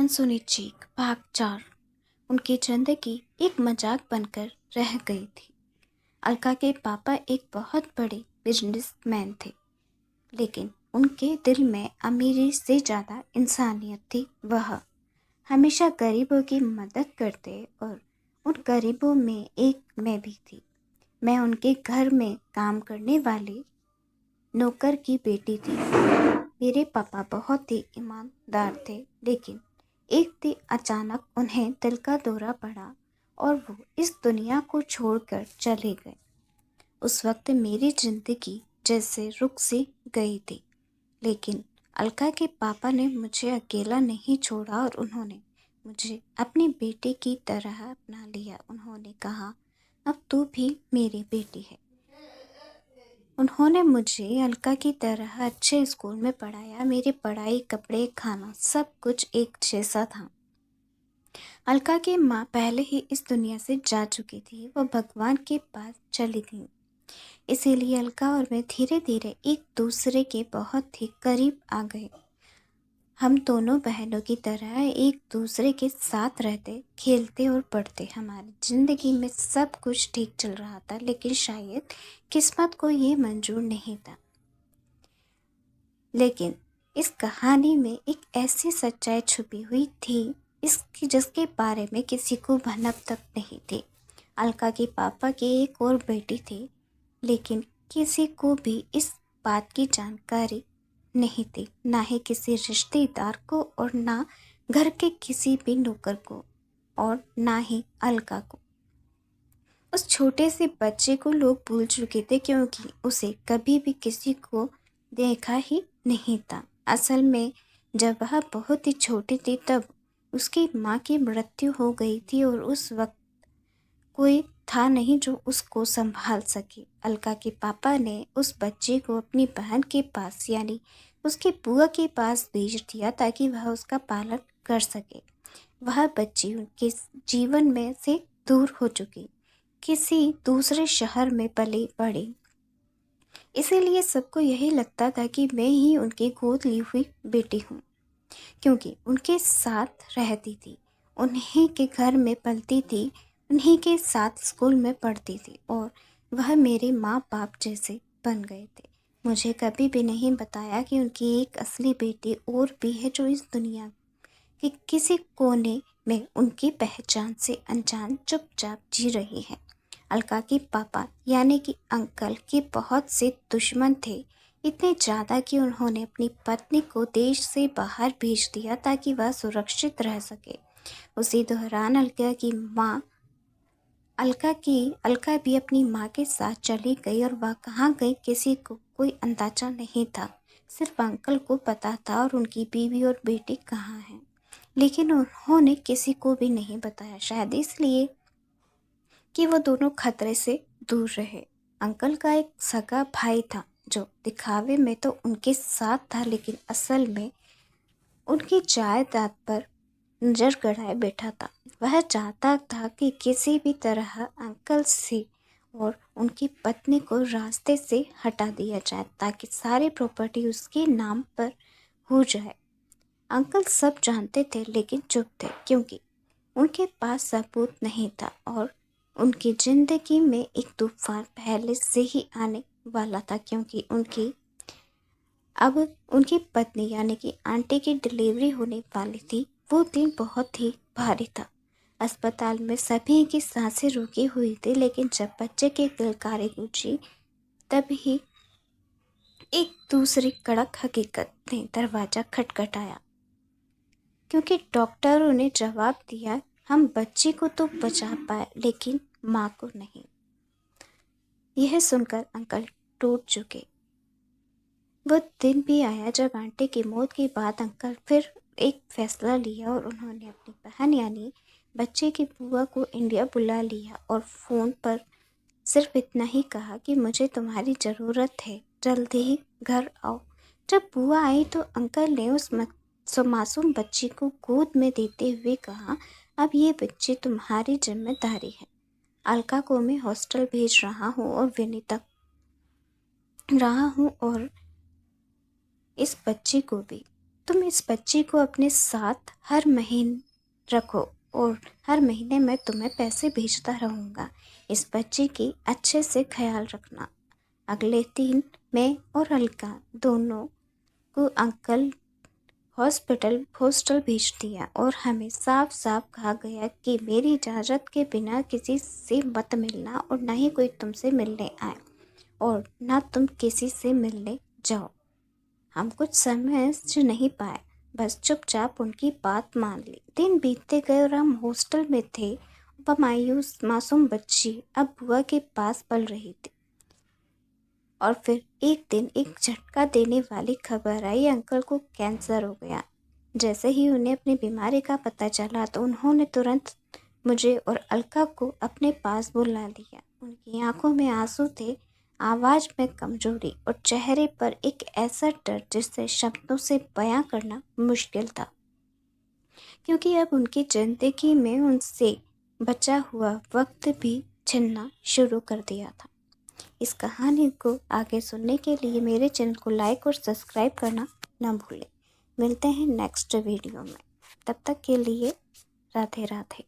अनसुनी चीख भाग 4 उनकी जिंदगी एक मजाक बनकर रह गई थी। अलका के पापा एक बहुत बड़े बिजनेसमैन थे, लेकिन उनके दिल में अमीरी से ज़्यादा इंसानियत थी। वह हमेशा गरीबों की मदद करते और उन गरीबों में एक मैं भी थी। मैं उनके घर में काम करने वाले नौकर की बेटी थी। मेरे पापा बहुत ही ईमानदार थे, लेकिन एक दिन अचानक उन्हें दिल का दौरा पड़ा और वो इस दुनिया को छोड़कर चले गए। उस वक्त मेरी जिंदगी जैसे रुक सी गई थी, लेकिन अलका के पापा ने मुझे अकेला नहीं छोड़ा और उन्होंने मुझे अपनी बेटी की तरह अपना लिया। उन्होंने कहा, अब तू भी मेरी बेटी है। उन्होंने मुझे अलका की तरह अच्छे स्कूल में पढ़ाया। मेरी पढ़ाई, कपड़े, खाना सब कुछ एक जैसा था। अलका की माँ पहले ही इस दुनिया से जा चुकी थी, वो भगवान के पास चली गई। इसीलिए अलका और मैं धीरे धीरे एक दूसरे के बहुत ही करीब आ गए। हम दोनों बहनों की तरह एक दूसरे के साथ रहते, खेलते और पढ़ते। हमारी जिंदगी में सब कुछ ठीक चल रहा था, लेकिन शायद किस्मत को ये मंजूर नहीं था। लेकिन इस कहानी में एक ऐसी सच्चाई छुपी हुई थी जिसके बारे में किसी को भनक तक नहीं थी। अलका के पापा की एक और बेटी थी, लेकिन किसी को भी इस बात की जानकारी नहीं थी, ना ही किसी रिश्तेदार को और ना घर के किसी भी नौकर को और ना ही अलका को। उस छोटे से बच्चे को लोग भूल चुके थे, क्योंकि उसे कभी भी किसी को देखा ही नहीं था। असल में जब वह बहुत ही छोटी थी तब उसकी माँ की मृत्यु हो गई थी और उस वक्त कोई था नहीं जो उसको संभाल सके। अलका के पापा ने उस बच्चे को अपनी बहन के पास यानी उसकी बुआ के पास भेज दिया ताकि वह उसका पालन कर सके। वह बच्ची उनके जीवन में से दूर हो चुकी, किसी दूसरे शहर में पली बड़ी। इसीलिए सबको यही लगता था कि मैं ही उनकी गोद ली हुई बेटी हूँ, क्योंकि उनके साथ रहती थी, उन्हीं के घर में पलती थी, उन्हीं के साथ स्कूल में पढ़ती थी और वह मेरे माँ बाप जैसे बन गए थे। मुझे कभी भी नहीं बताया कि उनकी एक असली बेटी और भी है, जो इस दुनिया के किसी कोने में उनकी पहचान से अनजान चुपचाप जी रही है। अलका के पापा यानी कि अंकल के बहुत से दुश्मन थे, इतने ज़्यादा कि उन्होंने अपनी पत्नी को देश से बाहर भेज दिया ताकि वह सुरक्षित रह सके। उसी दौरान अलका भी अपनी माँ के साथ चली गई और वह कहाँ गई किसी को कोई अंदाजा नहीं था। सिर्फ अंकल को पता था और उनकी बीवी और बेटी कहाँ हैं, लेकिन उन्होंने किसी को भी नहीं बताया, शायद इसलिए कि वो दोनों खतरे से दूर रहे। अंकल का एक सगा भाई था जो दिखावे में तो उनके साथ था, लेकिन असल में उनकी जायदाद पर नजर गड़ाए बैठा था। वह चाहता था कि किसी भी तरह अंकल से और उनकी पत्नी को रास्ते से हटा दिया जाए ताकि सारी प्रॉपर्टी उसके नाम पर हो जाए। अंकल सब जानते थे लेकिन चुप थे, क्योंकि उनके पास सबूत नहीं था और उनकी जिंदगी में एक तूफान पहले से ही आने वाला था, क्योंकि अब उनकी पत्नी यानी कि आंटी की डिलीवरी होने वाली थी। वो दिन बहुत ही भारी था। अस्पताल में सभी की सांसें रुकी हुई थी, लेकिन जब बच्चे की किलकारी गूंजी तब ही एक दूसरी कड़क हकीकत ने दरवाजा खटखटाया, क्योंकि डॉक्टरों ने जवाब दिया, हम बच्ची को तो बचा पाए लेकिन माँ को नहीं। यह सुनकर अंकल टूट चुके। वो दिन भी आया जब आंटी की मौत के बाद अंकल फिर एक फैसला लिया और उन्होंने अपनी बहन यानी बच्चे की बुआ को इंडिया बुला लिया और फ़ोन पर सिर्फ इतना ही कहा कि मुझे तुम्हारी ज़रूरत है, जल्दी ही घर आओ। जब बुआ आई तो अंकल ने उस मासूम बच्ची को गोद में देते हुए कहा, अब ये बच्ची तुम्हारी जिम्मेदारी है। अलका को मैं हॉस्टल भेज रहा हूँ और विनीता रहा हूँ और इस बच्ची को भी तुम इस बच्ची को अपने साथ हर महीने रखो और हर महीने मैं तुम्हें पैसे भेजता रहूँगा। इस बच्ची की अच्छे से ख्याल रखना। अगले दिन मैं और अलका दोनों को अंकल हॉस्टल भेज दिया और हमें साफ साफ कहा गया कि मेरी इजाज़त के बिना किसी से मत मिलना और ना ही कोई तुमसे मिलने आए और ना तुम किसी से मिलने जाओ। हम कुछ समझ नहीं पाए, बस चुपचाप उनकी बात मान ली। दिन बीतते गए और हम हॉस्टल में थे। वह मायूस मासूम बच्ची अब बुआ के पास पल रही थी और फिर एक दिन एक झटका देने वाली खबर आई, अंकल को कैंसर हो गया। जैसे ही उन्हें अपनी बीमारी का पता चला तो उन्होंने तुरंत मुझे और अलका को अपने पास बुला लिया। उनकी आंखों में आंसू थे, आवाज़ में कमजोरी और चेहरे पर एक ऐसा डर जिसे शब्दों से बयां करना मुश्किल था, क्योंकि अब उनकी जिंदगी में उनसे बचा हुआ वक्त भी छिनना शुरू कर दिया था। इस कहानी को आगे सुनने के लिए मेरे चैनल को लाइक और सब्सक्राइब करना ना भूलें। मिलते हैं नेक्स्ट वीडियो में, तब तक के लिए राधे राधे।